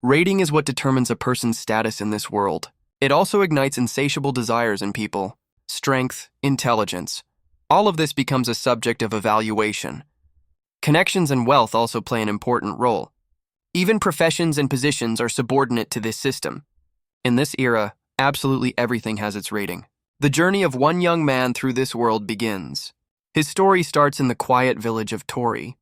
Rating is what determines a person's status in this world. It also ignites insatiable desires in people. Strength, intelligence. All of this becomes a subject of evaluation. Connections and wealth also play an important role. Even professions and positions are subordinate to this system. In this era, absolutely everything has its rating. The journey of one young man through this world begins. His story starts in the quiet village of Tori.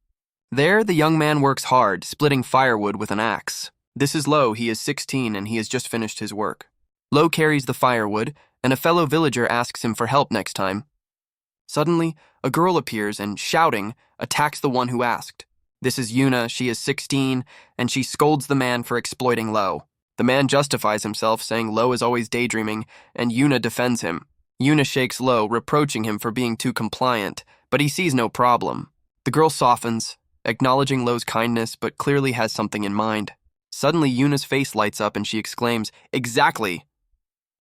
There, the young man works hard, splitting firewood with an axe. This is Lowe. He is 16 and he has just finished his work. Lowe carries the firewood, and a fellow villager asks him for help next time. Suddenly, a girl appears and, shouting, attacks the one who asked. This is Yuna. She is 16, and she scolds the man for exploiting Lowe. The man justifies himself, saying Lowe is always daydreaming, and Yuna defends him. Yuna shakes Lowe, reproaching him for being too compliant, but he sees no problem. The girl softens, acknowledging Lowe's kindness, but clearly has something in mind. Suddenly, Yuna's face lights up and she exclaims, "Exactly!"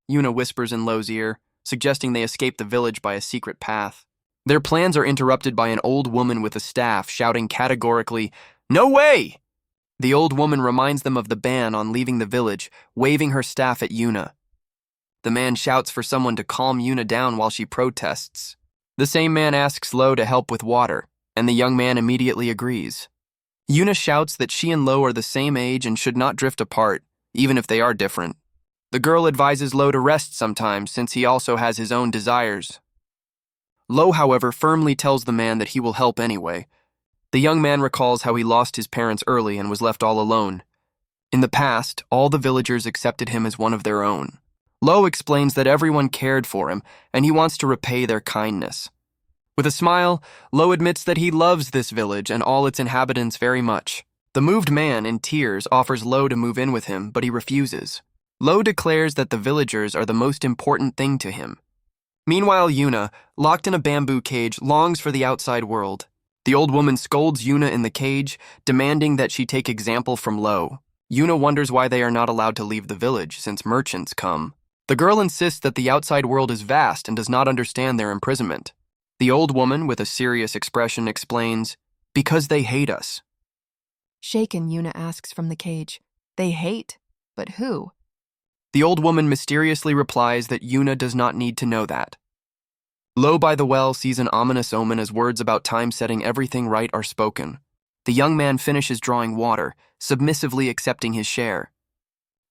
Yuna whispers in Lowe's ear, suggesting they escape the village by a secret path. Their plans are interrupted by an old woman with a staff shouting categorically, "No way!" The old woman reminds them of the ban on leaving the village, waving her staff at Yuna. The man shouts for someone to calm Yuna down while she protests. The same man asks Lowe to help with water, and the young man immediately agrees. Yuna shouts that she and Lowe are the same age and should not drift apart, even if they are different. The girl advises Lowe to rest sometimes since he also has his own desires. Lowe, however, firmly tells the man that he will help anyway. The young man recalls how he lost his parents early and was left all alone. In the past, all the villagers accepted him as one of their own. Lowe explains that everyone cared for him and he wants to repay their kindness. With a smile, Lowe admits that he loves this village and all its inhabitants very much. The moved man, in tears, offers Lowe to move in with him, but he refuses. Lowe declares that the villagers are the most important thing to him. Meanwhile, Yuna, locked in a bamboo cage, longs for the outside world. The old woman scolds Yuna in the cage, demanding that she take example from Lowe. Yuna wonders why they are not allowed to leave the village, since merchants come. The girl insists that the outside world is vast and does not understand their imprisonment. The old woman, with a serious expression, explains, "Because they hate us." Shaken, Yuna asks from the cage, "They hate? But who?" The old woman mysteriously replies that Yuna does not need to know that. Lowe by the well sees an ominous omen as words about time setting everything right are spoken. The young man finishes drawing water, submissively accepting his share.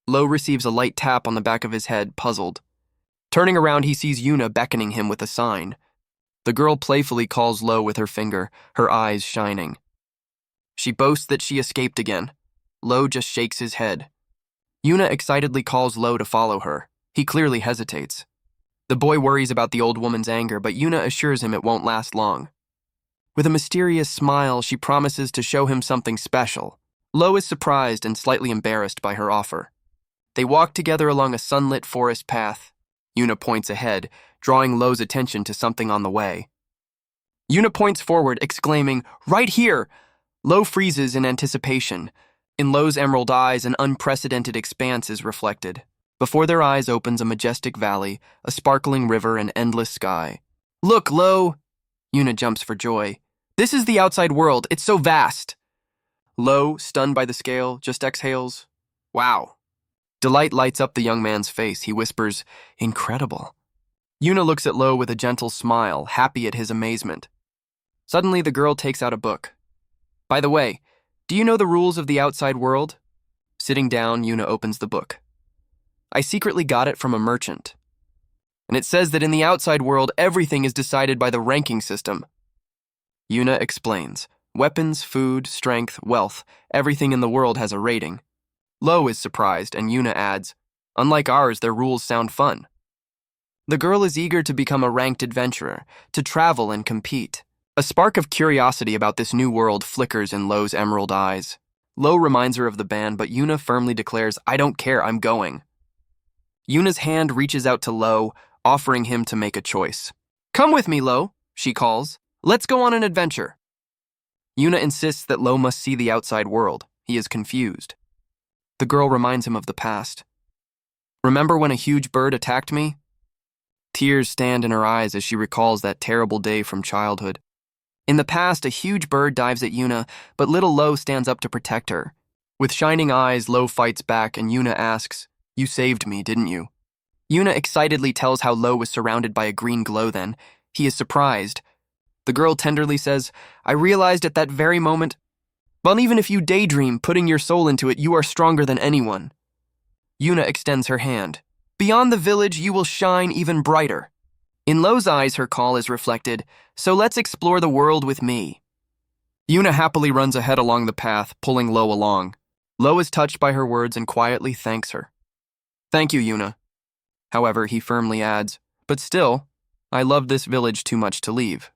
Lowe receives a light tap on the back of his head, puzzled. Turning around, he sees Yuna beckoning him with a sign. The girl playfully calls Lowe with her finger, her eyes shining. She boasts that she escaped again. Lowe just shakes his head. Yuna excitedly calls Lowe to follow her. He clearly hesitates. The boy worries about the old woman's anger, but Yuna assures him it won't last long. With a mysterious smile, she promises to show him something special. Lowe is surprised and slightly embarrassed by her offer. They walk together along a sunlit forest path. Yuna points ahead, drawing Lowe's attention to something on the way. Yuna points forward, exclaiming, "Right here!" Lowe freezes in anticipation. In Lowe's emerald eyes, an unprecedented expanse is reflected. Before their eyes opens a majestic valley, a sparkling river, and endless sky. "Look, Lowe!" Yuna jumps for joy. "This is the outside world. It's so vast." Lowe, stunned by the scale, just exhales, "Wow." Delight lights up the young man's face. He whispers, "Incredible." Yuna looks at Lowe with a gentle smile, happy at his amazement. Suddenly, the girl takes out a book. "By the way, do you know the rules of the outside world?" Sitting down, Yuna opens the book. "I secretly got it from a merchant. And it says that in the outside world, everything is decided by the ranking system." Yuna explains. Weapons, food, strength, wealth, everything in the world has a rating. Lowe is surprised, and Yuna adds, "Unlike ours, their rules sound fun." The girl is eager to become a ranked adventurer, to travel and compete. A spark of curiosity about this new world flickers in Lowe's emerald eyes. Lowe reminds her of the ban, but Yuna firmly declares, "I don't care, I'm going." Yuna's hand reaches out to Lowe, offering him to make a choice. "Come with me, Lowe," she calls. "Let's go on an adventure." Yuna insists that Lowe must see the outside world. He is confused. The girl reminds him of the past. "Remember when a huge bird attacked me?" Tears stand in her eyes as she recalls that terrible day from childhood. In the past, a huge bird dives at Yuna, but little Lowe stands up to protect her. With shining eyes, Lowe fights back and Yuna asks, "You saved me, didn't you?" Yuna excitedly tells how Lowe was surrounded by a green glow then. He is surprised. The girl tenderly says, "I realized at that very moment, well, even if you daydream putting your soul into it, you are stronger than anyone." Yuna extends her hand. "Beyond the village, you will shine even brighter." In Lowe's eyes, her call is reflected, "So let's explore the world with me." Yuna happily runs ahead along the path, pulling Lowe along. Lowe is touched by her words and quietly thanks her. "Thank you, Yuna." However, he firmly adds, "But still, I love this village too much to leave."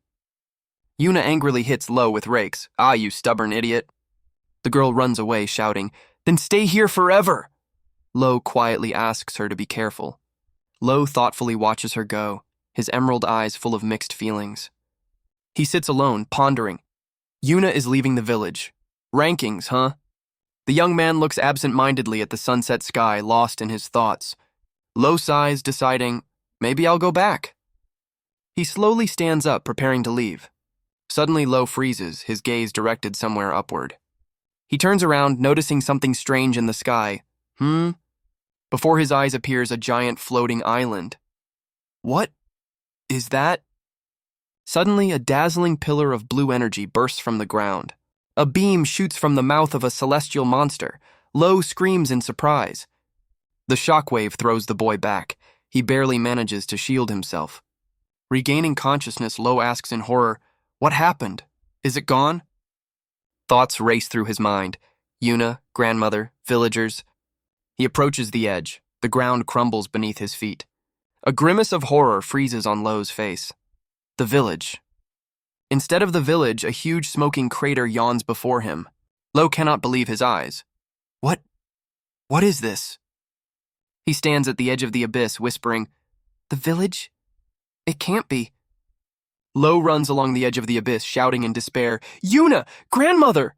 Yuna angrily hits Lowe with rakes. "Ah, you stubborn idiot." The girl runs away, shouting, "Then stay here forever." Lowe quietly asks her to be careful. Lowe thoughtfully watches her go, his emerald eyes full of mixed feelings. He sits alone, pondering. Yuna is leaving the village. Rankings, huh? The young man looks absent-mindedly at the sunset sky, lost in his thoughts. Lowe sighs, deciding, maybe I'll go back. He slowly stands up, preparing to leave. Suddenly, Lowe freezes, his gaze directed somewhere upward. He turns around, noticing something strange in the sky. Before his eyes appears a giant floating island. What is that? Suddenly, a dazzling pillar of blue energy bursts from the ground. A beam shoots from the mouth of a celestial monster. Lowe screams in surprise. The shockwave throws the boy back. He barely manages to shield himself. Regaining consciousness, Lowe asks in horror, "What happened? Is it gone?" Thoughts race through his mind. Yuna, grandmother, villagers. He approaches the edge. The ground crumbles beneath his feet. A grimace of horror freezes on Lowe's face. The village. Instead of the village, a huge smoking crater yawns before him. Lowe cannot believe his eyes. What is this? He stands at the edge of the abyss, whispering, "The village? It can't be." Lowe runs along the edge of the abyss, shouting in despair, "Yuna! Grandmother!"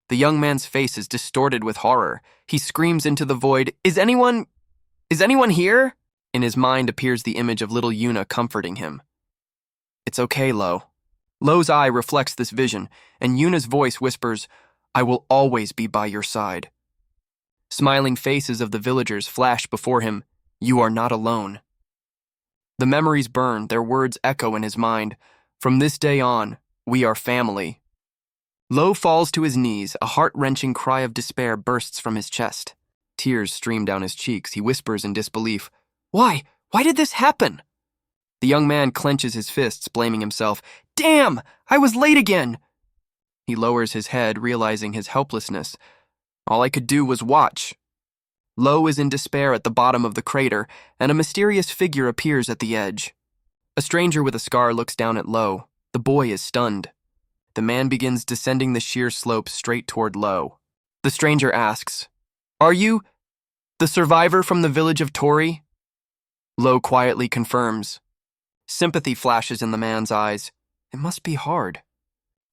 The young man's face is distorted with horror. He screams into the void, Is anyone here?" In his mind appears the image of little Yuna comforting him. "It's okay, Lowe." Lowe's eye reflects this vision, and Yuna's voice whispers, "I will always be by your side." Smiling faces of the villagers flash before him. You are not alone. The memories burn, their words echo in his mind. From this day on, we are family. Lowe falls to his knees. A heart-wrenching cry of despair bursts from his chest. Tears stream down his cheeks. He whispers in disbelief, Why? Why did this happen?" The young man clenches his fists, blaming himself. "Damn! I was late again!" He lowers his head, realizing his helplessness. All I could do was watch. Lowe is in despair at the bottom of the crater, and a mysterious figure appears at the edge. A stranger with a scar looks down at Lowe. The boy is stunned. The man begins descending the sheer slope straight toward Lowe. The stranger asks, "Are you the survivor from the village of Tori?" Lowe quietly confirms. Sympathy flashes in the man's eyes. It must be hard.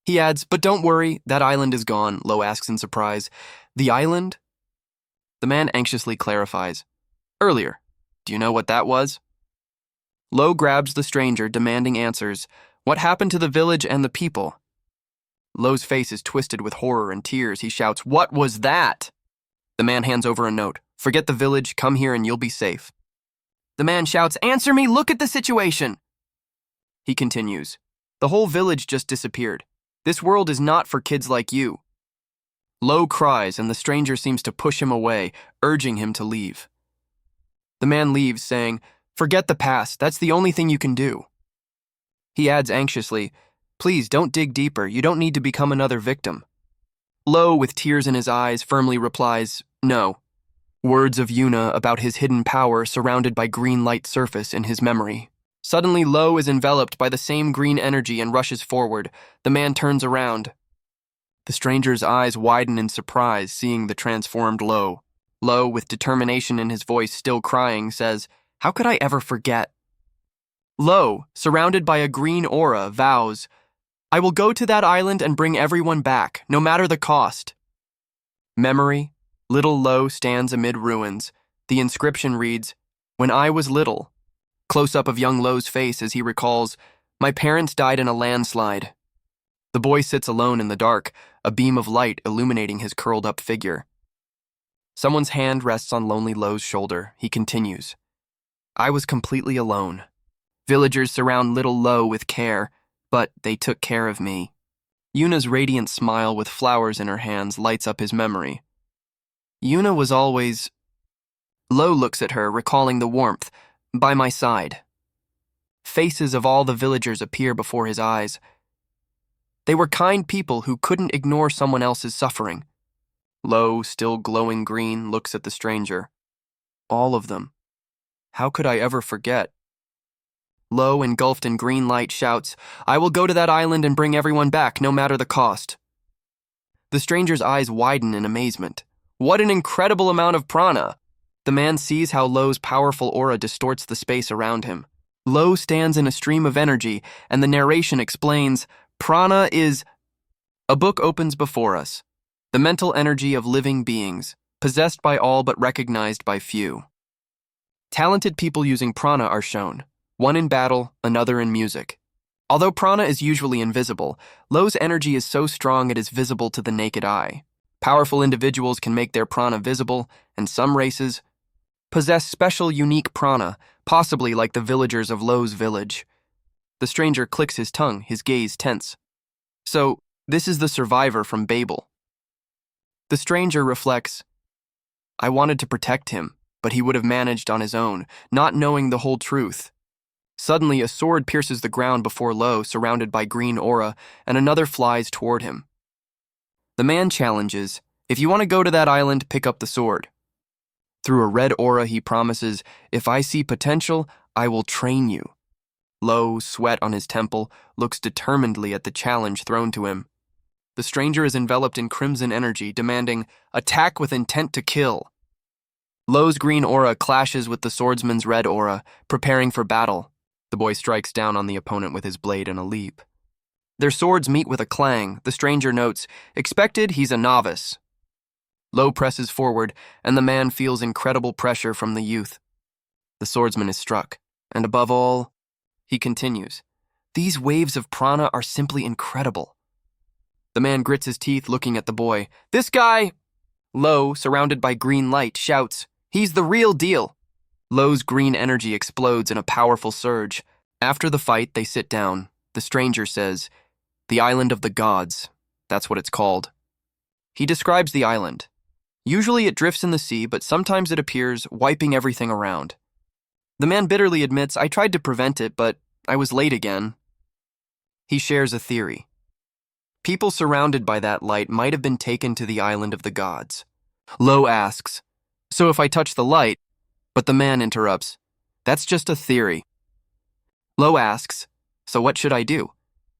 He adds, "But don't worry, that island is gone," Lowe asks in surprise. "The island?" The man anxiously clarifies. "Earlier. Do you know what that was?" Lowe grabs the stranger, demanding answers. What happened to the village and the people? Lowe's face is twisted with horror and tears. He shouts, "What was that?" The man hands over a note. "Forget the village, come here and you'll be safe." The man shouts, "Answer me, look at the situation." He continues, "The whole village just disappeared. This world is not for kids like you." Lowe cries, and the stranger seems to push him away, urging him to leave. The man leaves, saying, "Forget the past, that's the only thing you can do." He adds anxiously, "Please don't dig deeper, you don't need to become another victim." Lowe, with tears in his eyes, firmly replies, "No." Words of Yuna about his hidden power surrounded by green light surface in his memory. Suddenly, Lowe is enveloped by the same green energy and rushes forward. The man turns around. The stranger's eyes widen in surprise, seeing the transformed Lowe. Lowe, with determination in his voice still crying, says, "How could I ever forget?" Lowe, surrounded by a green aura, vows, "I will go to that island and bring everyone back, no matter the cost." Memory, little Lowe stands amid ruins. The inscription reads, "When I was little." Close-up of young Lowe's face as he recalls, "My parents died in a landslide." The boy sits alone in the dark, a beam of light illuminating his curled-up figure. Someone's hand rests on lonely Lowe's shoulder. He continues. I was completely alone. Villagers surround little Lowe with care, but they took care of me. Yuna's radiant smile with flowers in her hands lights up his memory. Yuna was always... Lowe looks at her, recalling the warmth, by my side. Faces of all the villagers appear before his eyes. They were kind people who couldn't ignore someone else's suffering. Lowe, still glowing green, looks at the stranger. All of them. How could I ever forget? Lowe, engulfed in green light, shouts, I will go to that island and bring everyone back, no matter the cost. The stranger's eyes widen in amazement. What an incredible amount of prana! The man sees how Lowe's powerful aura distorts the space around him. Lowe stands in a stream of energy, and the narration explains, prana is... A book opens before us. The mental energy of living beings, possessed by all but recognized by few. Talented people using prana are shown, one in battle, another in music. Although prana is usually invisible, Lowe's energy is so strong it is visible to the naked eye. Powerful individuals can make their prana visible, and some races possess special, unique prana, possibly like the villagers of Lowe's village. The stranger clicks his tongue, his gaze tense. So, this is the survivor from Babel. The stranger reflects, I wanted to protect him, but he would have managed on his own, not knowing the whole truth. Suddenly, a sword pierces the ground before Lowe, surrounded by green aura, and another flies toward him. The man challenges, if you want to go to that island, pick up the sword. Through a red aura, he promises, if I see potential, I will train you. Lowe, sweat on his temple, looks determinedly at the challenge thrown to him. The stranger is enveloped in crimson energy, demanding, attack with intent to kill. Lowe's green aura clashes with the swordsman's red aura, preparing for battle. The boy strikes down on the opponent with his blade in a leap. Their swords meet with a clang. The stranger notes, expected, he's a novice. Lowe presses forward, and the man feels incredible pressure from the youth. The swordsman is struck, and above all, he continues, these waves of prana are simply incredible. The man grits his teeth looking at the boy. This guy... Lowe, surrounded by green light, shouts, he's the real deal. Lowe's green energy explodes in a powerful surge. After the fight, they sit down. The stranger says, the island of the gods. That's what it's called. He describes the island. Usually it drifts in the sea, but sometimes it appears, wiping everything around. The man bitterly admits, I tried to prevent it, but I was late again. He shares a theory. People surrounded by that light might have been taken to the island of the gods. Lowe asks, so if I touch the light, but the man interrupts, that's just a theory. Lowe asks, so what should I do?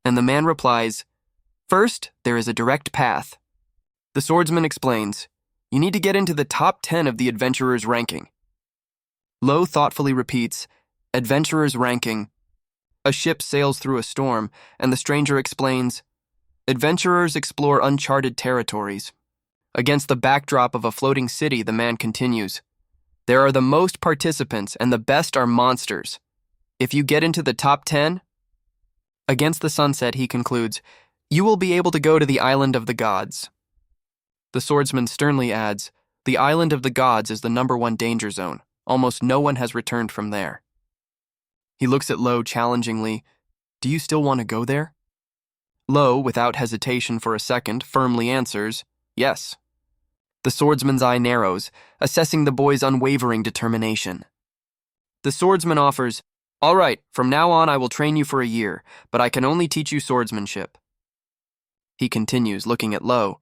And the man replies, first, there is a direct path. The swordsman explains, you need to get into the top 10 of the adventurer's ranking. Lowe thoughtfully repeats, adventurer's ranking. A ship sails through a storm, and the stranger explains, adventurers explore uncharted territories. Against the backdrop of a floating city, the man continues, there are the most participants, and the best are monsters. If you get into the top 10, against the sunset, he concludes, you will be able to go to the island of the gods. The swordsman sternly adds, the island of the gods is the #1 danger zone. Almost no one has returned from there. He looks at Lowe challengingly, do you still want to go there? Lowe, without hesitation for a second, firmly answers, yes. The swordsman's eye narrows, assessing the boy's unwavering determination. The swordsman offers, all right, from now on I will train you for a year, but I can only teach you swordsmanship. He continues, looking at Lowe.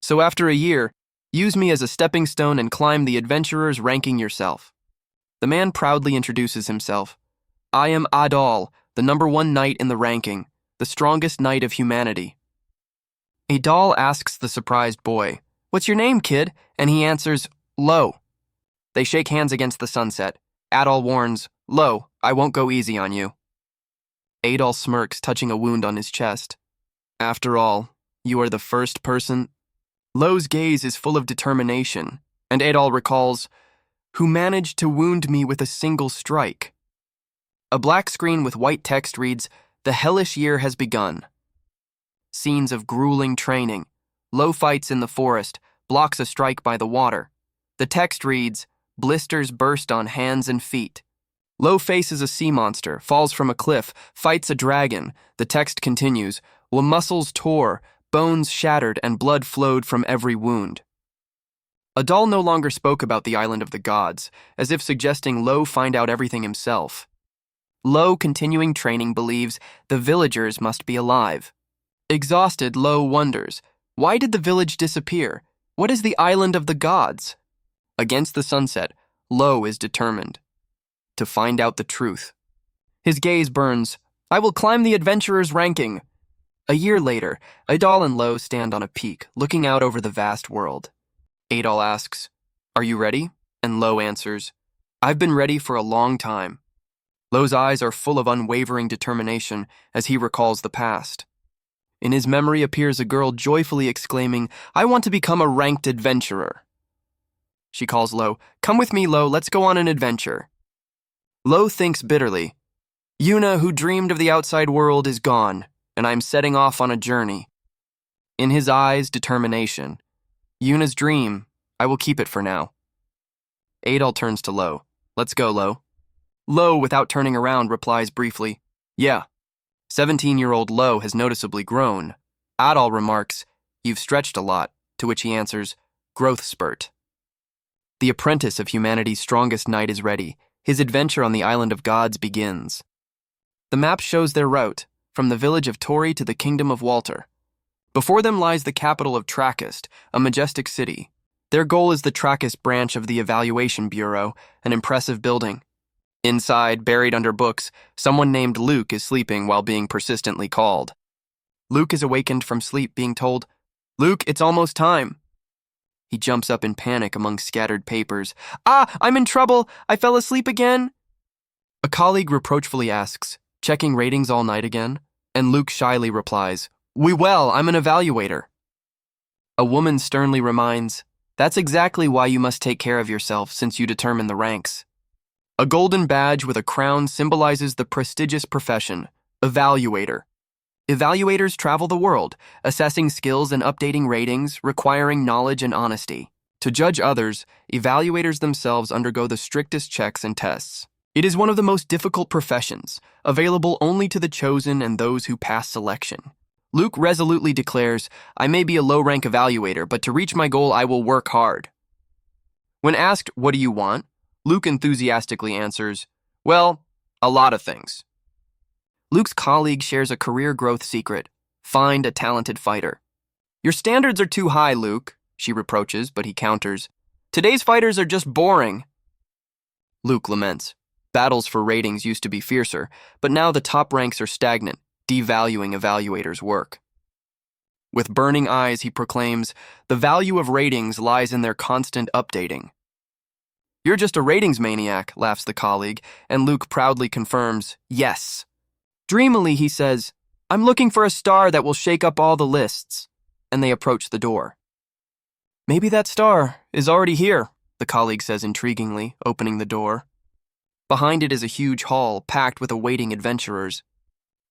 So after a year, use me as a stepping stone and climb the adventurer's ranking yourself. The man proudly introduces himself. I am Adol, the #1 knight in the ranking, the strongest knight of humanity. Adol asks the surprised boy, what's your name, kid? And he answers, Lowe. They shake hands against the sunset. Adol warns, Lowe, I won't go easy on you. Adol smirks, touching a wound on his chest. After all, you are the first person... Lowe's gaze is full of determination, and Adol recalls, who managed to wound me with a single strike. A black screen with white text reads, the hellish year has begun. Scenes of grueling training. Lowe fights in the forest, blocks a strike by the water. The text reads, "Blisters burst on hands and feet." Lowe faces a sea monster, falls from a cliff, fights a dragon. The text continues, "While muscles tore, bones shattered, and blood flowed from every wound." Adol no longer spoke about the island of the gods, as if suggesting Lowe find out everything himself. Lowe, continuing training, believes the villagers must be alive. Exhausted, Lowe wonders, why did the village disappear? What is the island of the gods? Against the sunset, Lowe is determined to find out the truth. His gaze burns. "I will climb the adventurer's ranking." A year later, Adol and Lowe stand on a peak, looking out over the vast world. Adol asks, "Are you ready?" And Lowe answers, "I've been ready for a long time." Lowe's eyes are full of unwavering determination as he recalls the past. In his memory appears a girl joyfully exclaiming, "I want to become a ranked adventurer." She calls Lowe, "Come with me, Lowe, let's go on an adventure." Lowe thinks bitterly, "Yuna, who dreamed of the outside world, is gone, and I'm setting off on a journey." In his eyes, determination. Yuna's dream, I will keep it for now. Adol turns to Lowe. "Let's go, Lowe." Lowe, without turning around, replies briefly, "Yeah." 17-year-old Lowe has noticeably grown. Adol remarks, "You've stretched a lot," to which he answers, "Growth spurt." The apprentice of humanity's strongest knight is ready. His adventure on the island of gods begins. The map shows their route, from the village of Tori to the kingdom of Walter. Before them lies the capital of Trakkist, a majestic city. Their goal is the Trakkist branch of the Evaluation Bureau, an impressive building. Inside, buried under books, someone named Luke is sleeping while being persistently called. Luke is awakened from sleep being told, "Luke, it's almost time." He jumps up in panic among scattered papers. "Ah, I'm in trouble! I fell asleep again!" A colleague reproachfully asks, "Checking ratings all night again?" And Luke shyly replies, Well, I'm an evaluator." A woman sternly reminds, "That's exactly why you must take care of yourself since you determine the ranks." A golden badge with a crown symbolizes the prestigious profession, evaluator. Evaluators travel the world, assessing skills and updating ratings, requiring knowledge and honesty. To judge others, evaluators themselves undergo the strictest checks and tests. It is one of the most difficult professions, available only to the chosen and those who pass selection. Luke resolutely declares, "I may be a low-rank evaluator, but to reach my goal, I will work hard." When asked, "What do you want?" Luke enthusiastically answers, "Well, a lot of things." Luke's colleague shares a career growth secret: find a talented fighter. "Your standards are too high, Luke," she reproaches, but he counters, "Today's fighters are just boring." Luke laments. Battles for ratings used to be fiercer, but now the top ranks are stagnant, devaluing evaluators' work. With burning eyes, he proclaims, "The value of ratings lies in their constant updating." "You're just a ratings maniac," laughs the colleague, and Luke proudly confirms, "Yes." Dreamily, he says, "I'm looking for a star that will shake up all the lists," and they approach the door. "Maybe that star is already here," the colleague says intriguingly, opening the door. Behind it is a huge hall packed with awaiting adventurers.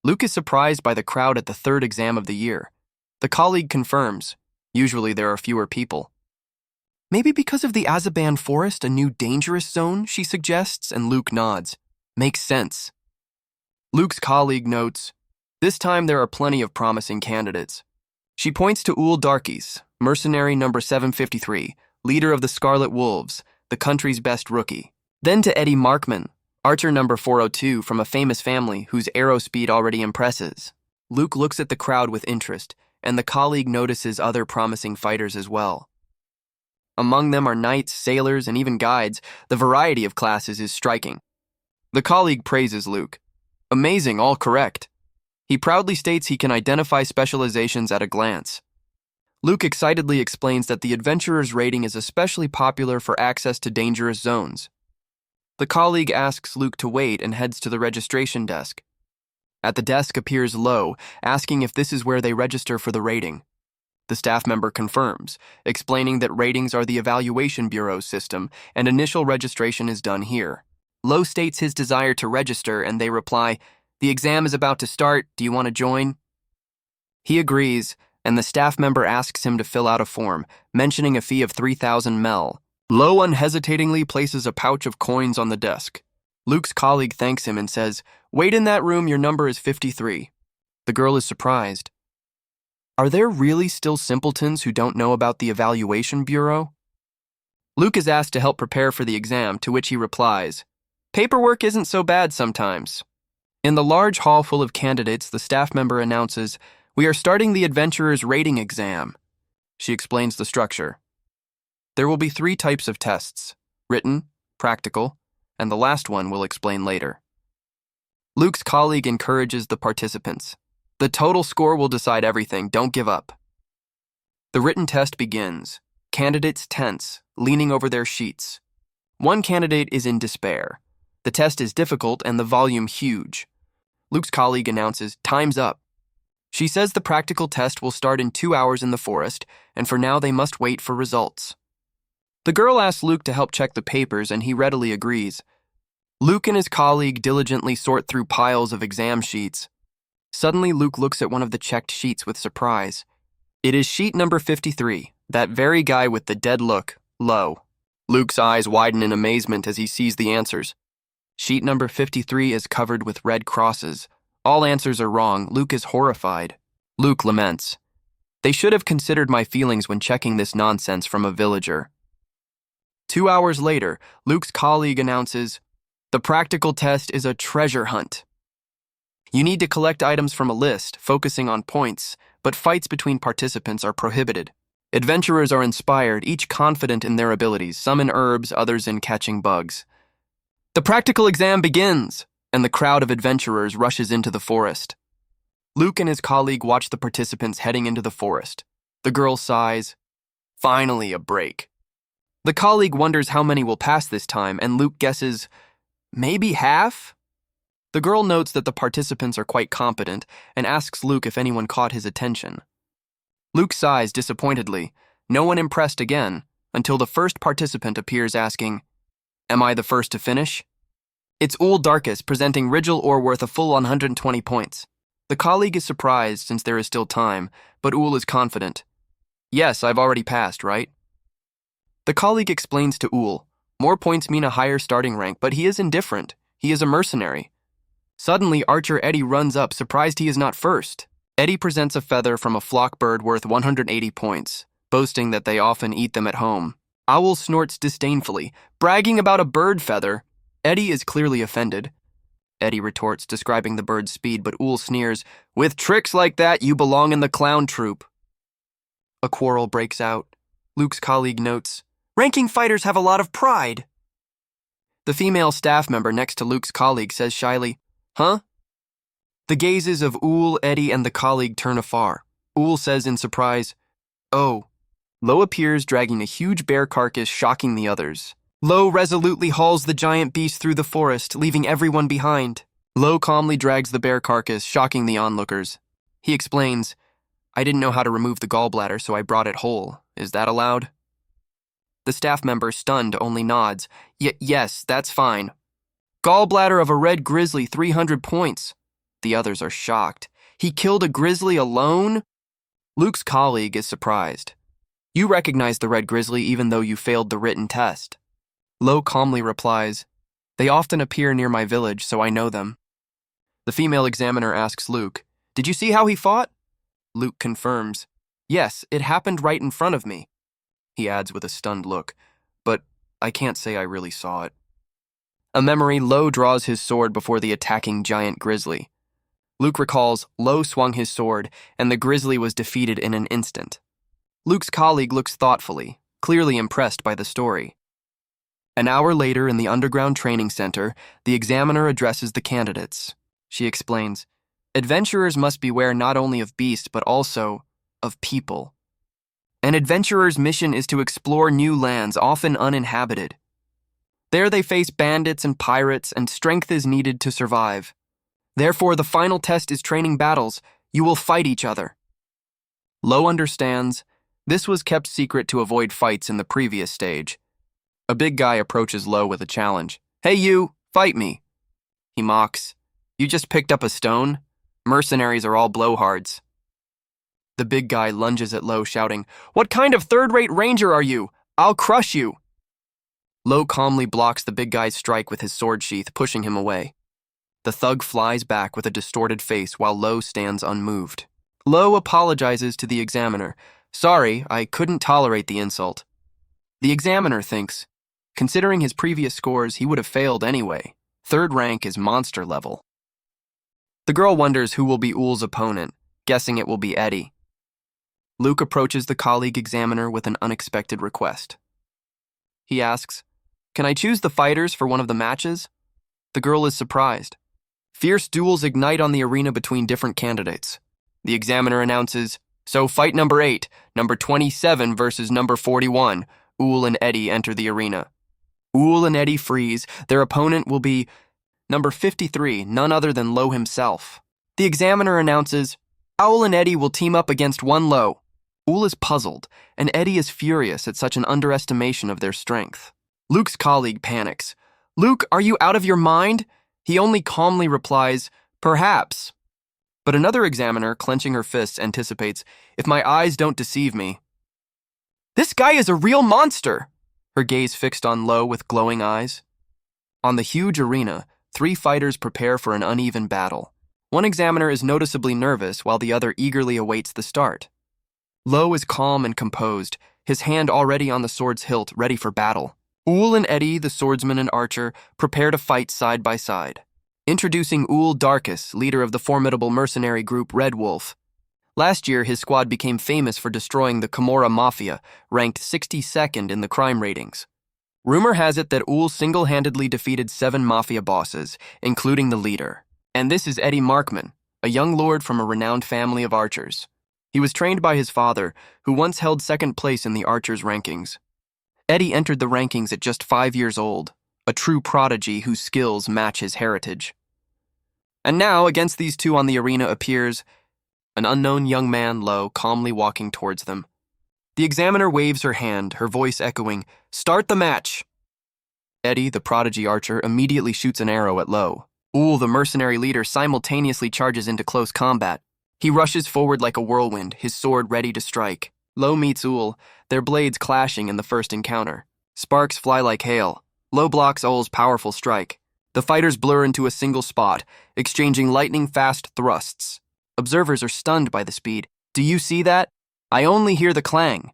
Luke is surprised by the crowd at the third exam of the year. The colleague confirms, usually there are fewer people. "Maybe because of the Azaban Forest, a new dangerous zone," she suggests, and Luke nods. "Makes sense." Luke's colleague notes, "This time there are plenty of promising candidates." She points to Ul Darkis, mercenary number 753, leader of the Scarlet Wolves, the country's best rookie. Then to Eddie Markman, archer number 402 from a famous family whose arrow speed already impresses. Luke looks at the crowd with interest, and the colleague notices other promising fighters as well. Among them are knights, sailors, and even guides. The variety of classes is striking. The colleague praises Luke. "Amazing, all correct." He proudly states he can identify specializations at a glance. Luke excitedly explains that the adventurer's rating is especially popular for access to dangerous zones. The colleague asks Luke to wait and heads to the registration desk. At the desk appears Lowe, asking if this is where they register for the rating. The staff member confirms, explaining that ratings are the Evaluation Bureau's system and initial registration is done here. Lowe states his desire to register and they reply, "The exam is about to start, do you want to join?" He agrees, and the staff member asks him to fill out a form, mentioning a fee of 3,000 mel. Lowe unhesitatingly places a pouch of coins on the desk. Luke's colleague thanks him and says, "Wait in that room, your number is 53. The girl is surprised. Are there really still simpletons who don't know about the evaluation bureau? Luke is asked to help prepare for the exam, to which he replies, "Paperwork isn't so bad sometimes." In the large hall full of candidates, the staff member announces, "We are starting the adventurer's rating exam." She explains the structure. There will be 3 types of tests: written, practical, and the last one we'll explain later. Luke's colleague encourages the participants. The total score will decide everything, don't give up. The written test begins. Candidates tense, leaning over their sheets. One candidate is in despair. The test is difficult and the volume huge. Luke's colleague announces, "Time's up." She says the practical test will start in 2 hours in the forest, and for now they must wait for results. The girl asks Luke to help check the papers, and he readily agrees. Luke and his colleague diligently sort through piles of exam sheets. Suddenly, Luke looks at one of the checked sheets with surprise. It is sheet number 53, that very guy with the dead look, Lowe. Luke's eyes widen in amazement as he sees the answers. Sheet number 53 is covered with red crosses. All answers are wrong. Luke is horrified. Luke laments, "They should have considered my feelings when checking this nonsense from a villager." 2 hours later, Luke's colleague announces, "The practical test is a treasure hunt. You need to collect items from a list, focusing on points, but fights between participants are prohibited. Adventurers are inspired, each confident in their abilities, some in herbs, others in catching bugs. The practical exam begins, and the crowd of adventurers rushes into the forest." Luke and his colleague watch the participants heading into the forest. The girl sighs, "Finally a break." The colleague wonders how many will pass this time, and Luke guesses, maybe half? The girl notes that the participants are quite competent and asks Luke if anyone caught his attention. Luke sighs disappointedly, no one impressed again, until the first participant appears asking, "Am I the first to finish?" It's Ool Darkus presenting Rigel ore worth a full 120 points. The colleague is surprised since there is still time, but Ool is confident. "Yes, I've already passed, right?" The colleague explains to Ool, more points mean a higher starting rank, but he is indifferent. He is a mercenary. Suddenly, Archer Eddie runs up, surprised he is not first. Eddie presents a feather from a flock bird worth 180 points, boasting that they often eat them at home. Owl snorts disdainfully, bragging about a bird feather. Eddie is clearly offended. Eddie retorts, describing the bird's speed, but Ool sneers, "With tricks like that, you belong in the clown troupe." A quarrel breaks out. Luke's colleague notes, "Ranking fighters have a lot of pride." The female staff member next to Luke's colleague says shyly, "Huh?" The gazes of Ool, Eddie, and the colleague turn afar. Ool says in surprise, "Oh." Lowe appears dragging a huge bear carcass, shocking the others. Lowe resolutely hauls the giant beast through the forest, leaving everyone behind. Lowe calmly drags the bear carcass, shocking the onlookers. He explains, "I didn't know how to remove the gallbladder, so I brought it whole. Is that allowed?" The staff member, stunned, only nods. Yes, that's fine." "Gallbladder of a red grizzly, 300 points. The others are shocked. "He killed a grizzly alone?" Luke's colleague is surprised. "You recognize the red grizzly even though you failed the written test." Lowe calmly replies, "They often appear near my village, so I know them." The female examiner asks Luke, "Did you see how he fought?" Luke confirms, "Yes, it happened right in front of me." He adds with a stunned look, "But I can't say I really saw it." A memory, Lowe draws his sword before the attacking giant grizzly. Luke recalls Lowe swung his sword, and the grizzly was defeated in an instant. Luke's colleague looks thoughtfully, clearly impressed by the story. An hour later in the underground training center, the examiner addresses the candidates. She explains, "Adventurers must beware not only of beasts but also of people. An adventurer's mission is to explore new lands, often uninhabited. There they face bandits and pirates, and strength is needed to survive. Therefore, the final test is training battles. You will fight each other." Lowe understands. This was kept secret to avoid fights in the previous stage. A big guy approaches Lowe with a challenge. "Hey you, fight me." He mocks, "You just picked up a stone? Mercenaries are all blowhards." The big guy lunges at Lowe, shouting, "What kind of third-rate ranger are you? I'll crush you!" Lowe calmly blocks the big guy's strike with his sword sheath, pushing him away. The thug flies back with a distorted face while Lowe stands unmoved. Lowe apologizes to the examiner. "Sorry, I couldn't tolerate the insult." The examiner thinks, considering his previous scores, he would have failed anyway. Third rank is monster level. The girl wonders who will be Uhl's opponent, guessing it will be Eddie. Luke approaches the colleague examiner with an unexpected request. He asks, "Can I choose the fighters for one of the matches?" The girl is surprised. Fierce duels ignite on the arena between different candidates. The examiner announces, "So fight number 8, number 27 versus number 41. Uhl and Eddie enter the arena." Uhl and Eddie freeze. Their opponent will be number 53, none other than Lowe himself. The examiner announces, "Uhl and Eddie will team up against one Lowe." Uhl is puzzled, and Eddie is furious at such an underestimation of their strength. Luke's colleague panics. "Luke, are you out of your mind?" He only calmly replies, "Perhaps." But another examiner, clenching her fists, anticipates, "If my eyes don't deceive me." "This guy is a real monster!" Her gaze fixed on Lowe with glowing eyes. On the huge arena, 3 fighters prepare for an uneven battle. One examiner is noticeably nervous while the other eagerly awaits the start. Lowe is calm and composed, his hand already on the sword's hilt, ready for battle. Uhl and Eddie, the swordsman and archer, prepare to fight side by side. Introducing Uhl Darkus, leader of the formidable mercenary group Red Wolf. Last year, his squad became famous for destroying the Kimura Mafia, ranked 62nd in the crime ratings. Rumor has it that Uhl single-handedly defeated 7 mafia bosses, including the leader. And this is Eddie Markman, a young lord from a renowned family of archers. He was trained by his father, who once held 2nd place in the archers' rankings. Eddie entered the rankings at just 5 years old, a true prodigy whose skills match his heritage. And now, against these two on the arena appears an unknown young man, Lowe, calmly walking towards them. The examiner waves her hand, her voice echoing, "Start the match!" Eddie, the prodigy archer, immediately shoots an arrow at Lowe. Uhl, the mercenary leader, simultaneously charges into close combat. He rushes forward like a whirlwind, his sword ready to strike. Lowe meets Uhl, their blades clashing in the first encounter. Sparks fly like hail. Lowe blocks Uhl's powerful strike. The fighters blur into a single spot, exchanging lightning-fast thrusts. Observers are stunned by the speed. "Do you see that? I only hear the clang."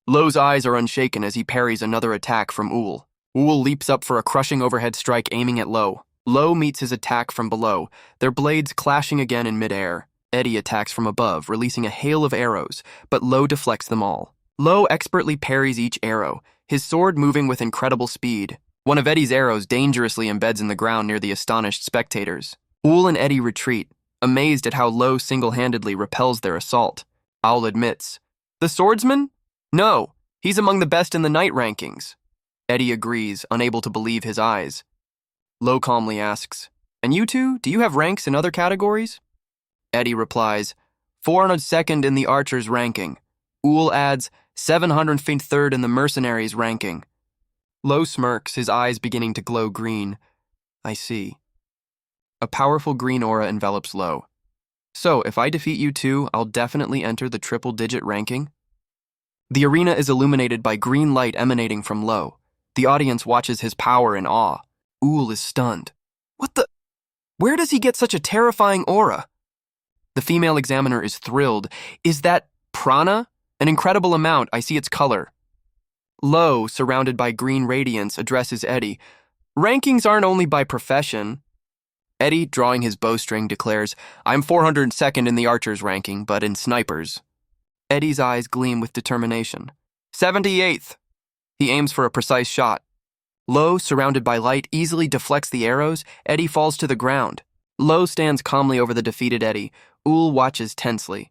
Lowe's eyes are unshaken as he parries another attack from Uhl. Uhl leaps up for a crushing overhead strike aiming at Lowe. Lowe meets his attack from below, their blades clashing again in midair. Eddie attacks from above, releasing a hail of arrows, but Lowe deflects them all. Lowe expertly parries each arrow, his sword moving with incredible speed. One of Eddie's arrows dangerously embeds in the ground near the astonished spectators. Uhl and Eddie retreat, amazed at how Lowe single-handedly repels their assault. Uhl admits, "The swordsman? No, he's among the best in the night rankings." Eddie agrees, unable to believe his eyes. Lowe calmly asks, "And you two, do you have ranks in other categories?" Eddie replies, 402nd in the archer's ranking. Uhl adds, 703rd in the mercenaries ranking. Lowe smirks, his eyes beginning to glow green. "I see." A powerful green aura envelops Lowe. "So, if I defeat you two, I'll definitely enter the triple-digit ranking?" The arena is illuminated by green light emanating from Lowe. The audience watches his power in awe. Uhl is stunned. "What the? Where does he get such a terrifying aura?" The female examiner is thrilled. "Is that prana? An incredible amount, I see its color." Lowe, surrounded by green radiance, addresses Eddie. "Rankings aren't only by profession." Eddie, drawing his bowstring, declares, "I'm 402nd in the archer's ranking, but in snipers." Eddie's eyes gleam with determination. 78th. He aims for a precise shot. Lowe, surrounded by light, easily deflects the arrows. Eddie falls to the ground. Lowe stands calmly over the defeated Eddie. Uhl watches tensely.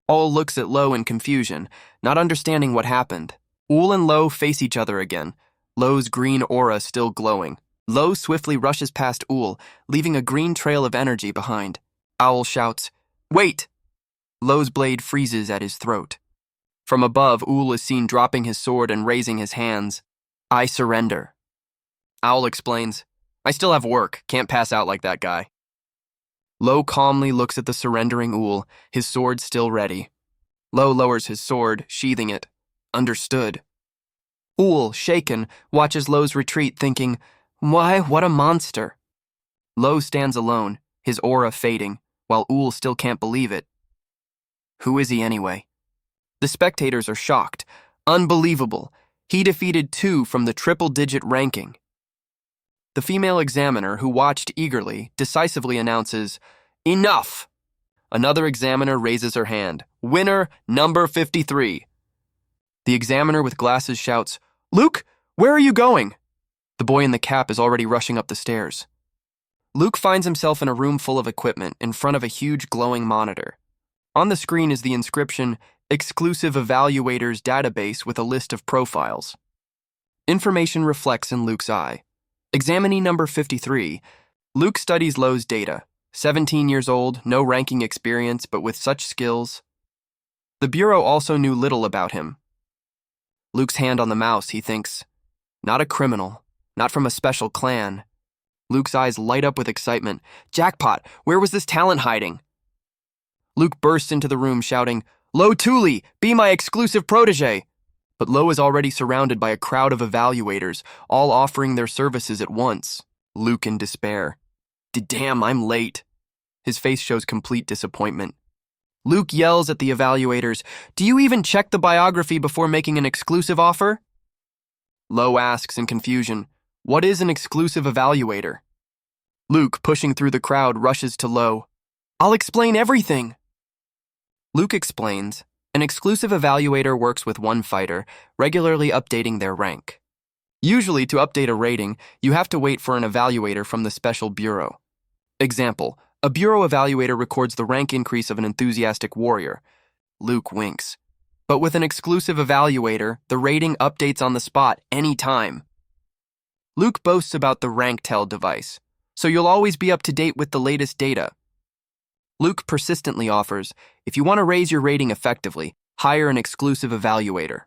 All looks at Lowe in confusion, not understanding what happened. Uhl and Lowe face each other again, Lowe's green aura still glowing. Lowe swiftly rushes past Uhl, leaving a green trail of energy behind. Uhl shouts, "Wait!" Lowe's blade freezes at his throat. From above, Uhl is seen dropping his sword and raising his hands. "I surrender." Uhl explains, "I still have work, can't pass out like that guy." Lowe calmly looks at the surrendering Uhl, his sword still ready. Lowe lowers his sword, sheathing it. Understood. Ool, shaken, watches Lowe's retreat, thinking, "Why, what a monster." Lowe stands alone, his aura fading, while Ool still can't believe it. Who is he anyway? The spectators are shocked. Unbelievable. He defeated 2 from the triple-digit ranking. The female examiner, who watched eagerly, decisively announces, "Enough!" Another examiner raises her hand. "Winner, number 53. The examiner with glasses shouts, "Luke, where are you going?" The boy in the cap is already rushing up the stairs. Luke finds himself in a room full of equipment in front of a huge glowing monitor. On the screen is the inscription, "Exclusive Evaluators Database with a list of profiles." Information reflects in Luke's eye. Examinee number 53, Luke studies Lowe's data. 17 years old, no ranking experience, but with such skills. The Bureau also knew little about him. Luke's hand on the mouse, he thinks, not a criminal, not from a special clan. Luke's eyes light up with excitement. Jackpot, where was this talent hiding? Luke bursts into the room shouting, "Lowe Tooley, be my exclusive protege!" But Lowe is already surrounded by a crowd of evaluators, all offering their services at once. Luke in despair. Damn, I'm late. His face shows complete disappointment. Luke yells at the evaluators, "Do you even check the biography before making an exclusive offer?" Lowe asks in confusion, "What is an exclusive evaluator?" Luke, pushing through the crowd, rushes to Lowe. "I'll explain everything." Luke explains, an exclusive evaluator works with one fighter, regularly updating their rank. Usually, to update a rating, you have to wait for an evaluator from the special bureau. Example, a bureau evaluator records the rank increase of an enthusiastic warrior. Luke winks. But with an exclusive evaluator, the rating updates on the spot anytime. Luke boasts about the rank tell device, so you'll always be up to date with the latest data. Luke persistently offers, if you want to raise your rating effectively, hire an exclusive evaluator.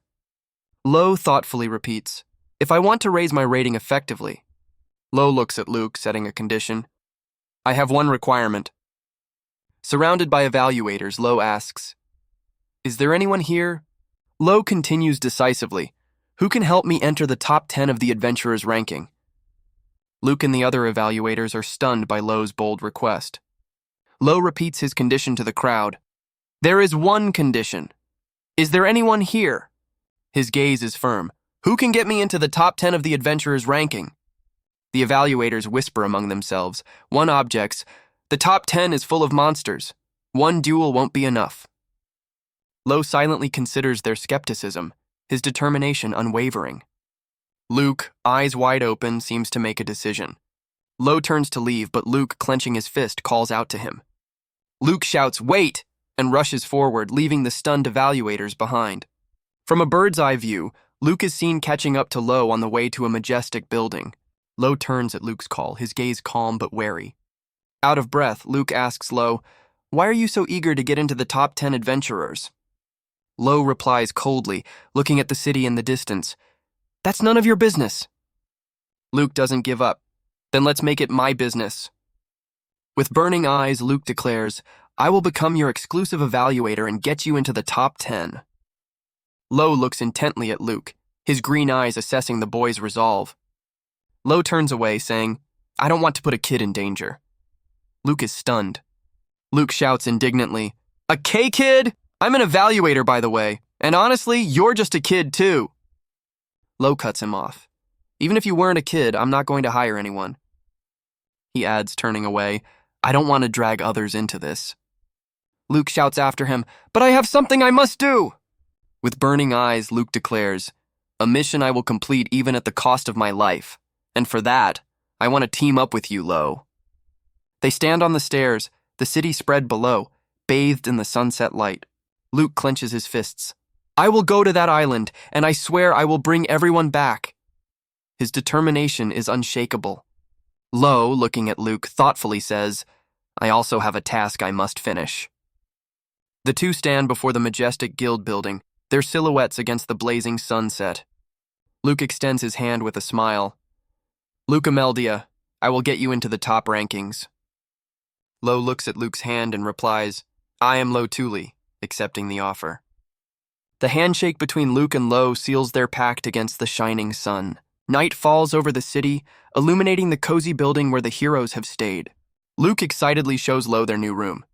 Lowe thoughtfully repeats, "If I want to raise my rating effectively." Lowe looks at Luke, setting a condition. "I have one requirement." Surrounded by evaluators, Lowe asks, "Is there anyone here?" Lowe continues decisively, "Who can help me enter the top 10 of the adventurer's ranking?" Luke and the other evaluators are stunned by Lowe's bold request. Lowe repeats his condition to the crowd. "There is one condition. Is there anyone here?" His gaze is firm. "Who can get me into the top 10 of the adventurer's ranking?" The evaluators whisper among themselves. One objects, "The top 10 is full of monsters. One duel won't be enough." Lowe silently considers their skepticism, his determination unwavering. Luke, eyes wide open, seems to make a decision. Lowe turns to leave, but Luke, clenching his fist, calls out to him. Luke shouts, "Wait!" and rushes forward, leaving the stunned evaluators behind. From a bird's-eye view, Luke is seen catching up to Lowe on the way to a majestic building. Lowe turns at Luke's call, his gaze calm but wary. Out of breath, Luke asks Lowe, "Why are you so eager to get into the top 10 adventurers?" Lowe replies coldly, looking at the city in the distance, "That's none of your business." Luke doesn't give up. "Then let's make it my business." With burning eyes, Luke declares, "I will become your exclusive evaluator and get you into the top 10. Lowe looks intently at Luke, his green eyes assessing the boy's resolve. Lowe turns away, saying, "I don't want to put a kid in danger." Luke is stunned. Luke shouts indignantly, "A K-kid? I'm an evaluator, by the way, and honestly, you're just a kid, too." Lowe cuts him off. "Even if you weren't a kid, I'm not going to hire anyone." He adds, turning away, "I don't want to drag others into this." Luke shouts after him, "But I have something I must do!" With burning eyes, Luke declares, "A mission I will complete even at the cost of my life. And for that, I want to team up with you, Lowe." They stand on the stairs, the city spread below, bathed in the sunset light. Luke clenches his fists. "I will go to that island, and I swear I will bring everyone back." His determination is unshakable. Lowe, looking at Luke, thoughtfully says, "I also have a task I must finish." The two stand before the majestic guild building, their silhouettes against the blazing sunset. Luke extends his hand with a smile. "Luke Ameldia, I will get you into the top rankings." Lowe looks at Luke's hand and replies, "I am Lowe Tooley," accepting the offer. The handshake between Luke and Lowe seals their pact against the shining sun. Night falls over the city, illuminating the cozy building where the heroes have stayed. Luke excitedly shows Lowe their new room.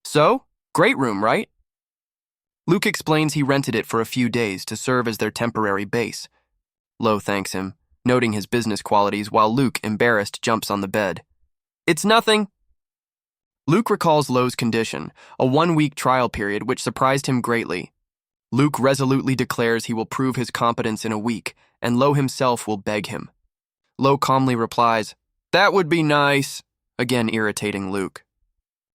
So, great room, right? Luke explains he rented it for a few days to serve as their temporary base. Lowe thanks him, noting his business qualities while Luke, embarrassed, jumps on the bed. It's nothing. Luke recalls Lowe's condition, a 1-week trial period which surprised him greatly. Luke resolutely declares he will prove his competence in a week, and Lowe himself will beg him. Lowe calmly replies, "That would be nice," again irritating Luke.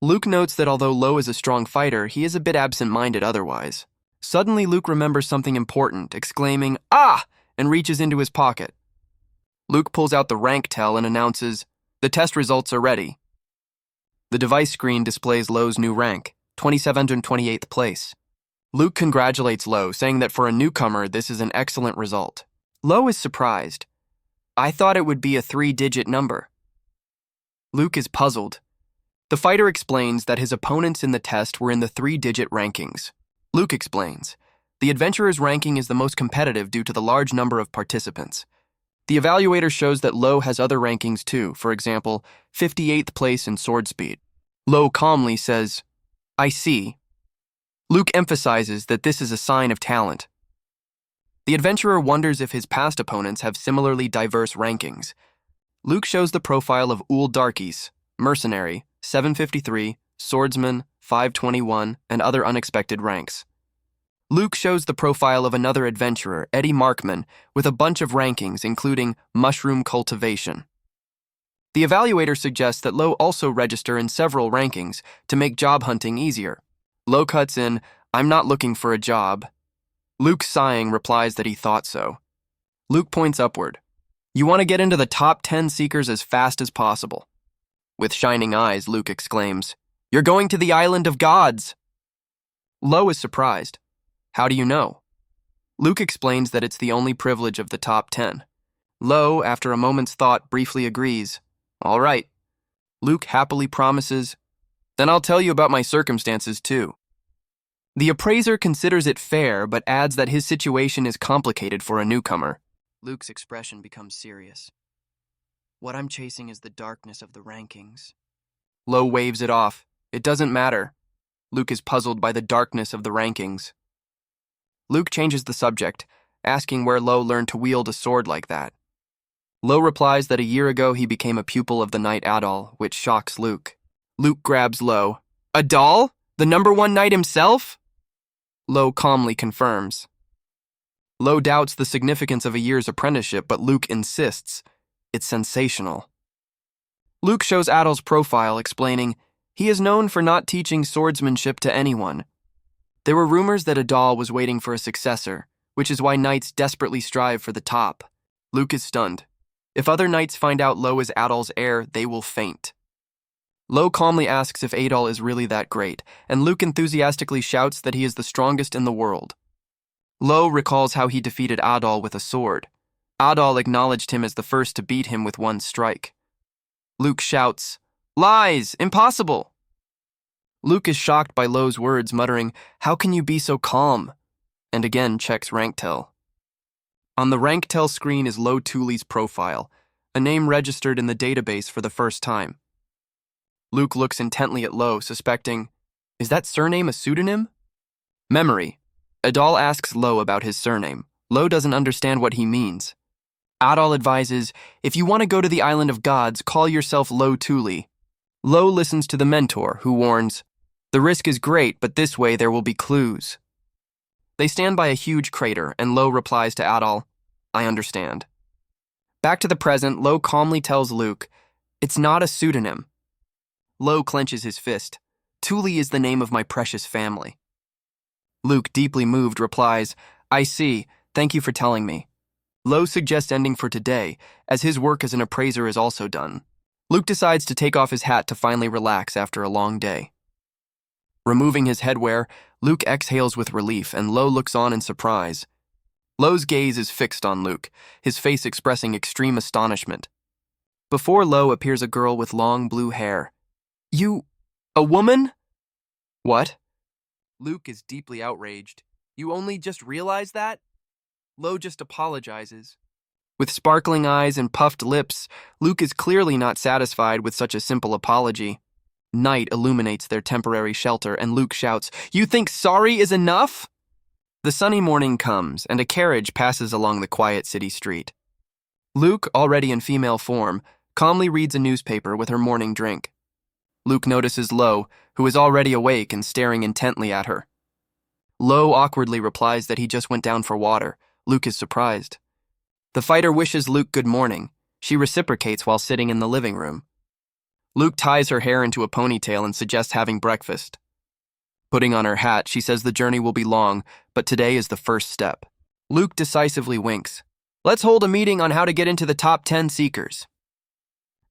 Luke notes that although Lowe is a strong fighter, he is a bit absent-minded otherwise. Suddenly, Luke remembers something important, exclaiming, "Ah!" and reaches into his pocket. Luke pulls out the rank tell and announces, "The test results are ready." The device screen displays Lowe's new rank, 2728th place. Luke congratulates Lowe, saying that for a newcomer, this is an excellent result. Lowe is surprised. "I thought it would be a 3-digit number." Luke is puzzled. The fighter explains that his opponents in the test were in the 3-digit rankings. Luke explains, the adventurer's ranking is the most competitive due to the large number of participants. The evaluator shows that Lowe has other rankings too, for example, 58th place in sword speed. Lowe calmly says, "I see." Luke emphasizes that this is a sign of talent. The adventurer wonders if his past opponents have similarly diverse rankings. Luke shows the profile of Ul Darkis, mercenary, 753, swordsman, 521, and other unexpected ranks. Luke shows the profile of another adventurer, Eddie Markman, with a bunch of rankings, including mushroom cultivation. The evaluator suggests that Lowe also register in several rankings to make job hunting easier. Lowe cuts in, "I'm not looking for a job." Luke, sighing, replies that he thought so. Luke points upward. "You want to get into the top 10 seekers as fast as possible." With shining eyes, Luke exclaims, "You're going to the Island of Gods!" Lowe is surprised. "How do you know?" Luke explains that it's the only privilege of the top 10. Lowe, after a moment's thought, briefly agrees. "All right." Luke happily promises, "Then I'll tell you about my circumstances too." The appraiser considers it fair, but adds that his situation is complicated for a newcomer. Luke's expression becomes serious. "What I'm chasing is the darkness of the rankings." Lowe waves it off. "It doesn't matter." Luke is puzzled by the darkness of the rankings. Luke changes the subject, asking where Lowe learned to wield a sword like that. Lowe replies that a year ago he became a pupil of the knight Adol, which shocks Luke. Luke grabs Lowe. "Adol? The #1 knight himself?" Lowe calmly confirms. Lowe doubts the significance of a year's apprenticeship, but Luke insists. It's sensational. Luke shows Adol's profile, explaining, he is known for not teaching swordsmanship to anyone. There were rumors that Adol was waiting for a successor, which is why knights desperately strive for the top. Luke is stunned. If other knights find out Lowe is Adol's heir, they will faint. Lowe calmly asks if Adol is really that great, and Luke enthusiastically shouts that he is the strongest in the world. Lowe recalls how he defeated Adol with a sword. Adol acknowledged him as the first to beat him with one strike. Luke shouts, "Lies! Impossible!" Luke is shocked by Lowe's words, muttering, "How can you be so calm?" and again checks rank tell. On the rank tell screen is Lowe Tooley's profile, a name registered in the database for the first time. Luke looks intently at Lowe, suspecting, is that surname a pseudonym? Memory. Adol asks Lowe about his surname. Lowe doesn't understand what he means. Adol advises, if you want to go to the Island of Gods, call yourself Lowe Tooley. Lowe listens to the mentor, who warns, the risk is great, but this way there will be clues. They stand by a huge crater, and Lowe replies to Adol, I understand. Back to the present, Lowe calmly tells Luke, it's not a pseudonym. Lowe clenches his fist. Tooley is the name of my precious family. Luke, deeply moved, replies, I see, thank you for telling me. Lowe suggests ending for today, as his work as an appraiser is also done. Luke decides to take off his hat to finally relax after a long day. Removing his headwear, Luke exhales with relief, and Lowe looks on in surprise. Lowe's gaze is fixed on Luke, his face expressing extreme astonishment. Before Lowe appears a girl with long blue hair. You, a woman? What? Luke is deeply outraged. You only just realized that? Lowe just apologizes. With sparkling eyes and puffed lips, Luke is clearly not satisfied with such a simple apology. Night illuminates their temporary shelter, and Luke shouts, "You think sorry is enough?" The sunny morning comes, and a carriage passes along the quiet city street. Luke, already in female form, calmly reads a newspaper with her morning drink. Luke notices Lowe, who is already awake and staring intently at her. Lowe awkwardly replies that he just went down for water. Luke is surprised. The fighter wishes Luke good morning. She reciprocates while sitting in the living room. Luke ties her hair into a ponytail and suggests having breakfast. Putting on her hat, she says the journey will be long, but today is the first step. Luke decisively winks. Let's hold a meeting on how to get into the top 10 seekers.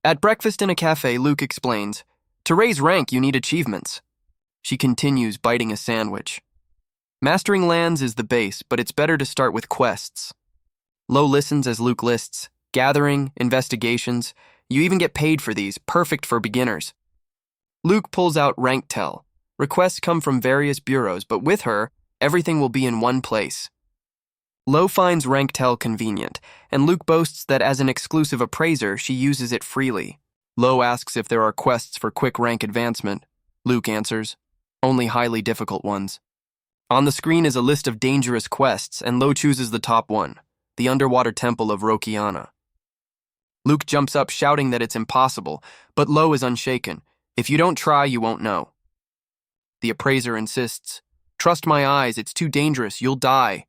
At breakfast in a cafe, Luke explains, to raise rank, you need achievements. She continues, biting a sandwich. Mastering lands is the base, but it's better to start with quests. Lowe listens as Luke lists, gathering, investigations. You even get paid for these, perfect for beginners. Luke pulls out rank tell. Requests come from various bureaus, but with her, everything will be in one place. Lowe finds rank tell convenient, and Luke boasts that as an exclusive appraiser, she uses it freely. Lowe asks if there are quests for quick rank advancement. Luke answers, only highly difficult ones. On the screen is a list of dangerous quests, and Lowe chooses the top one, the underwater temple of Rokiana. Luke jumps up shouting that it's impossible, but Lowe is unshaken. If you don't try, you won't know. The appraiser insists, trust my eyes, it's too dangerous, you'll die.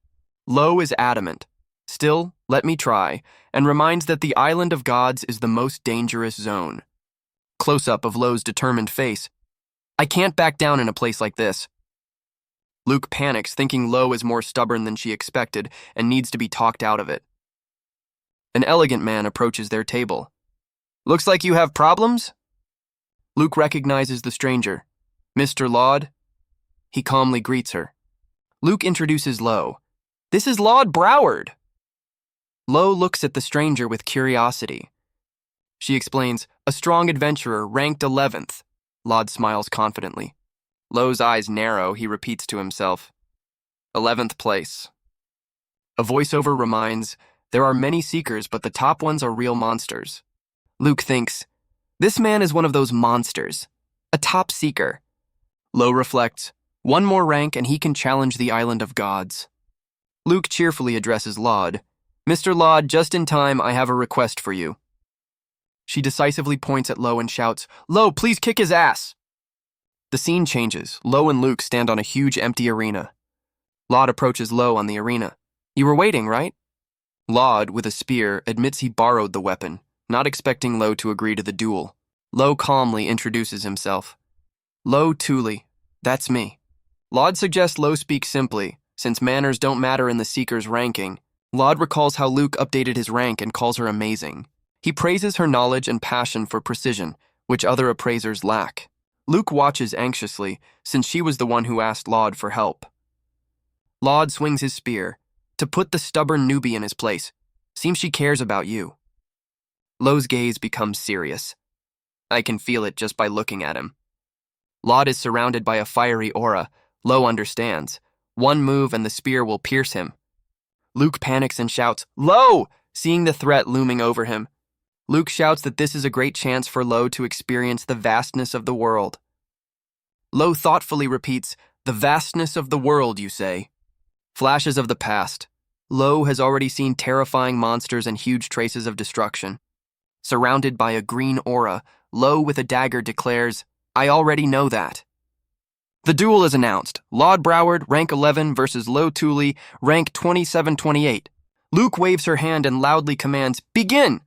Lowe is adamant. Still, let me try, and reminds that the Island of Gods is the most dangerous zone. Close-up of Lowe's determined face. I can't back down in a place like this. Luke panics, thinking Lowe is more stubborn than she expected and needs to be talked out of it. An elegant man approaches their table. Looks like you have problems? Luke recognizes the stranger. Mr. Laud? He calmly greets her. Luke introduces Lowe. This is Laud Broward. Lowe looks at the stranger with curiosity. She explains, a strong adventurer, ranked 11th. Laud smiles confidently. Lowe's eyes narrow, he repeats to himself. 11th place. A voiceover reminds, there are many seekers, but the top ones are real monsters. Luke thinks, this man is one of those monsters. A top seeker. Lowe reflects, one more rank and he can challenge the Island of Gods. Luke cheerfully addresses Laud. Mr. Laud, just in time, I have a request for you. She decisively points at Lowe and shouts, Lowe, please kick his ass! The scene changes. Lowe and Luke stand on a huge empty arena. Laud approaches Lowe on the arena. You were waiting, right? Laud, with a spear, admits he borrowed the weapon, not expecting Lowe to agree to the duel. Lowe calmly introduces himself. Lowe Thule, that's me. Laud suggests Lowe speak simply, since manners don't matter in the Seeker's ranking. Laud recalls how Luke updated his rank and calls her amazing. He praises her knowledge and passion for precision, which other appraisers lack. Luke watches anxiously, since she was the one who asked Laud for help. Laud swings his spear. To put the stubborn newbie in his place. Seems she cares about you. Lowe's gaze becomes serious. I can feel it just by looking at him. Laud is surrounded by a fiery aura. Lowe understands. One move and the spear will pierce him. Luke panics and shouts, Lowe! Seeing the threat looming over him. Luke shouts that this is a great chance for Lowe to experience the vastness of the world. Lowe thoughtfully repeats, the vastness of the world, you say? Flashes of the past. Lowe has already seen terrifying monsters and huge traces of destruction. Surrounded by a green aura, Lowe with a dagger declares, I already know that. The duel is announced. Laud Broward, rank 11, versus Lowe Thule, rank 27-28. Luke waves her hand and loudly commands, begin!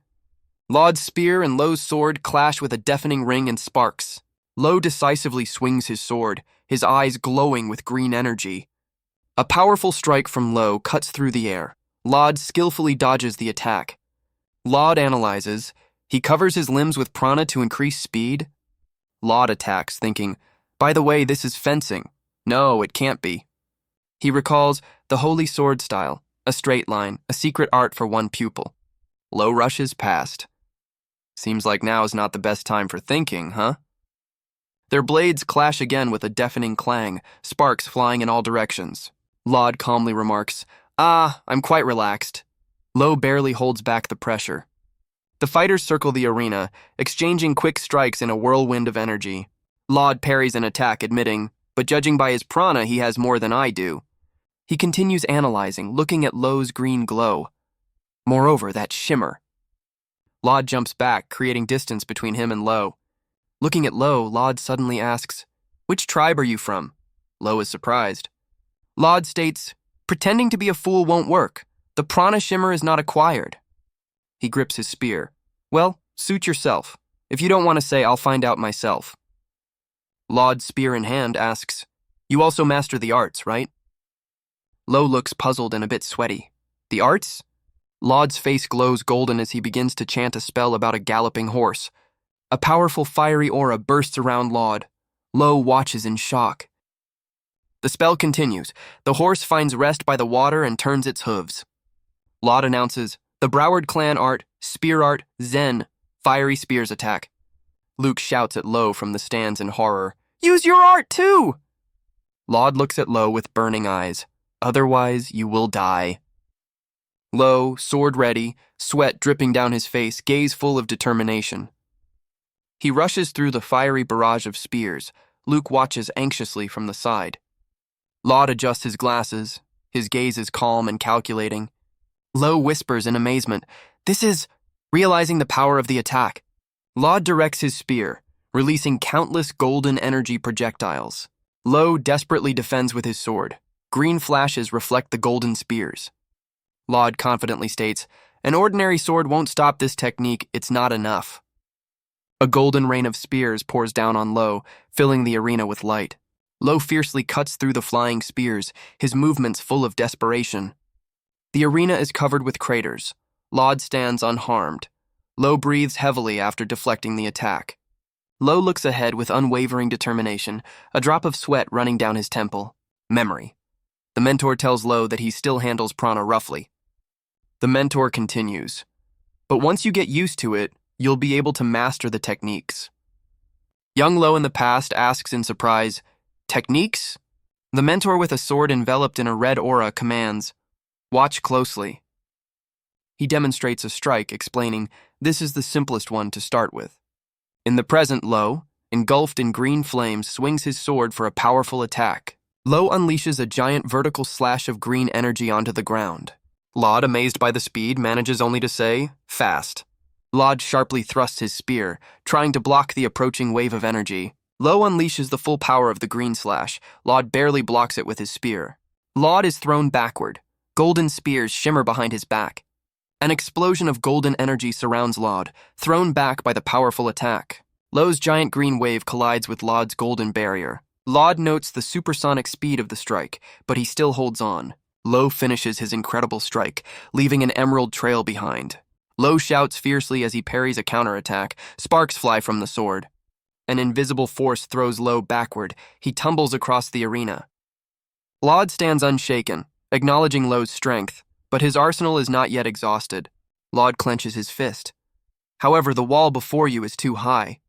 Laud's spear and Lowe's sword clash with a deafening ring and sparks. Lowe decisively swings his sword, his eyes glowing with green energy. A powerful strike from Lowe cuts through the air. Laud skillfully dodges the attack. Laud analyzes. He covers his limbs with prana to increase speed. Laud attacks, thinking, by the way, this is fencing. No, it can't be. He recalls the holy sword style, a straight line, a secret art for one pupil. Lowe rushes past. Seems like now is not the best time for thinking, huh? Their blades clash again with a deafening clang, sparks flying in all directions. Laud calmly remarks, I'm quite relaxed. Lowe barely holds back the pressure. The fighters circle the arena, exchanging quick strikes in a whirlwind of energy. Laud parries an attack, admitting, but judging by his prana, he has more than I do. He continues analyzing, looking at Lowe's green glow. Moreover, that shimmer. Laud jumps back, creating distance between him and Lowe. Looking at Lowe, Laud suddenly asks, "Which tribe are you from?" Lowe is surprised. Laud states, "Pretending to be a fool won't work. The prana shimmer is not acquired." He grips his spear. "Well, suit yourself. If you don't want to say, I'll find out myself." Laud, spear in hand, asks, "You also master the arts, right?" Lowe looks puzzled and a bit sweaty. "The arts?" Laud's face glows golden as he begins to chant a spell about a galloping horse. A powerful fiery aura bursts around Laud. Lowe watches in shock. The spell continues. The horse finds rest by the water and turns its hooves. Laud announces, "The Broward clan art, spear art, Zen, fiery spears attack." Luke shouts at Lowe from the stands in horror, "Use your art too!" Laud looks at Lowe with burning eyes. "Otherwise, you will die." Lowe, sword ready, sweat dripping down his face, gaze full of determination. He rushes through the fiery barrage of spears. Luke watches anxiously from the side. Laud adjusts his glasses. His gaze is calm and calculating. Lowe whispers in amazement, "This is..." Realizing the power of the attack, Laud directs his spear, releasing countless golden energy projectiles. Lowe desperately defends with his sword. Green flashes reflect the golden spears. Laud confidently states, "An ordinary sword won't stop this technique, it's not enough." A golden rain of spears pours down on Lowe, filling the arena with light. Lowe fiercely cuts through the flying spears, his movements full of desperation. The arena is covered with craters. Laud stands unharmed. Lowe breathes heavily after deflecting the attack. Lowe looks ahead with unwavering determination, a drop of sweat running down his temple. Memory. The mentor tells Lowe that he still handles prana roughly. The mentor continues, "But once you get used to it, you'll be able to master the techniques." Young Lowe in the past asks in surprise, "Techniques?" The mentor with a sword enveloped in a red aura commands, "Watch closely." He demonstrates a strike, explaining, "This is the simplest one to start with." In the present, Lowe, engulfed in green flames, swings his sword for a powerful attack. Lowe unleashes a giant vertical slash of green energy onto the ground. Laud, amazed by the speed, manages only to say, "Fast." Laud sharply thrusts his spear, trying to block the approaching wave of energy. Lowe unleashes the full power of the green slash. Laud barely blocks it with his spear. Laud is thrown backward. Golden spears shimmer behind his back. An explosion of golden energy surrounds Laud, thrown back by the powerful attack. Lowe's giant green wave collides with Laud's golden barrier. Laud notes the supersonic speed of the strike, but he still holds on. Lowe finishes his incredible strike, leaving an emerald trail behind. Lowe shouts fiercely as he parries a counterattack. Sparks fly from the sword. An invisible force throws Lowe backward. He tumbles across the arena. Laud stands unshaken, acknowledging Lowe's strength, but his arsenal is not yet exhausted. Laud clenches his fist. However, the wall before you is too high.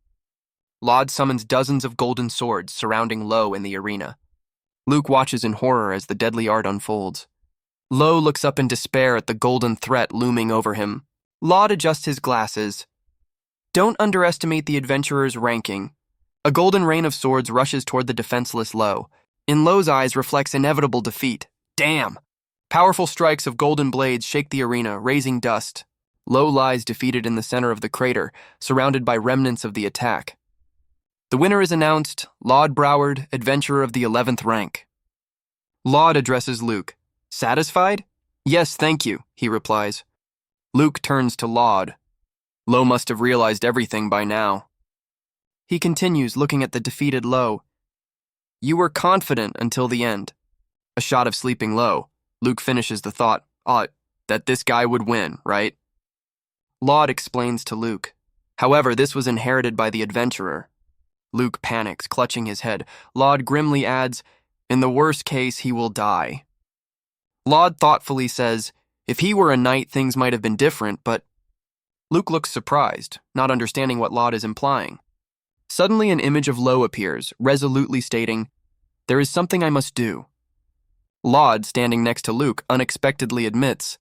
Laud summons dozens of golden swords surrounding Lowe in the arena. Luke watches in horror as the deadly art unfolds. Lowe looks up in despair at the golden threat looming over him. Laud adjusts his glasses. Don't underestimate the adventurer's ranking. A golden rain of swords rushes toward the defenseless Lowe. In Lowe's eyes reflects inevitable defeat. Damn! Powerful strikes of golden blades shake the arena, raising dust. Lowe lies defeated in the center of the crater, surrounded by remnants of the attack. The winner is announced, Laud Broward, adventurer of the 11th rank. Laud addresses Luke. Satisfied? Yes, thank you, he replies. Luke turns to Laud. Lowe must have realized everything by now. He continues, looking at the defeated Lowe. You were confident until the end. A shot of sleeping Lowe. Luke finishes the thought, that this guy would win, right? Laud explains to Luke. However, this was inherited by the adventurer. Luke panics, clutching his head. Laud grimly adds, in the worst case, he will die. Laud thoughtfully says, if he were a knight, things might have been different, but... Luke looks surprised, not understanding what Laud is implying. Suddenly an image of Lowe appears, resolutely stating, there is something I must do. Laud, standing next to Luke, unexpectedly admits,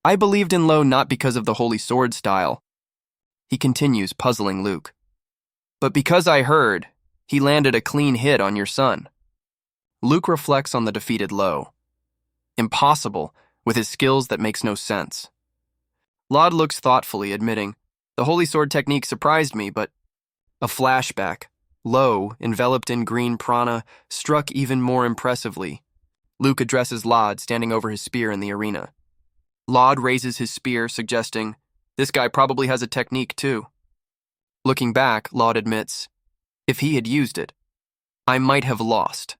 I believed in Lowe not because of the holy sword style. He continues, puzzling Luke. But because I heard, he landed a clean hit on your son. Luke reflects on the defeated Lowe. Impossible, with his skills that makes no sense. Laud looks thoughtfully, admitting, the holy sword technique surprised me, but a flashback. Lowe, enveloped in green prana, struck even more impressively. Luke addresses Laud, standing over his spear in the arena. Laud raises his spear, suggesting, this guy probably has a technique too. Looking back, Laud admits, if he had used it, I might have lost.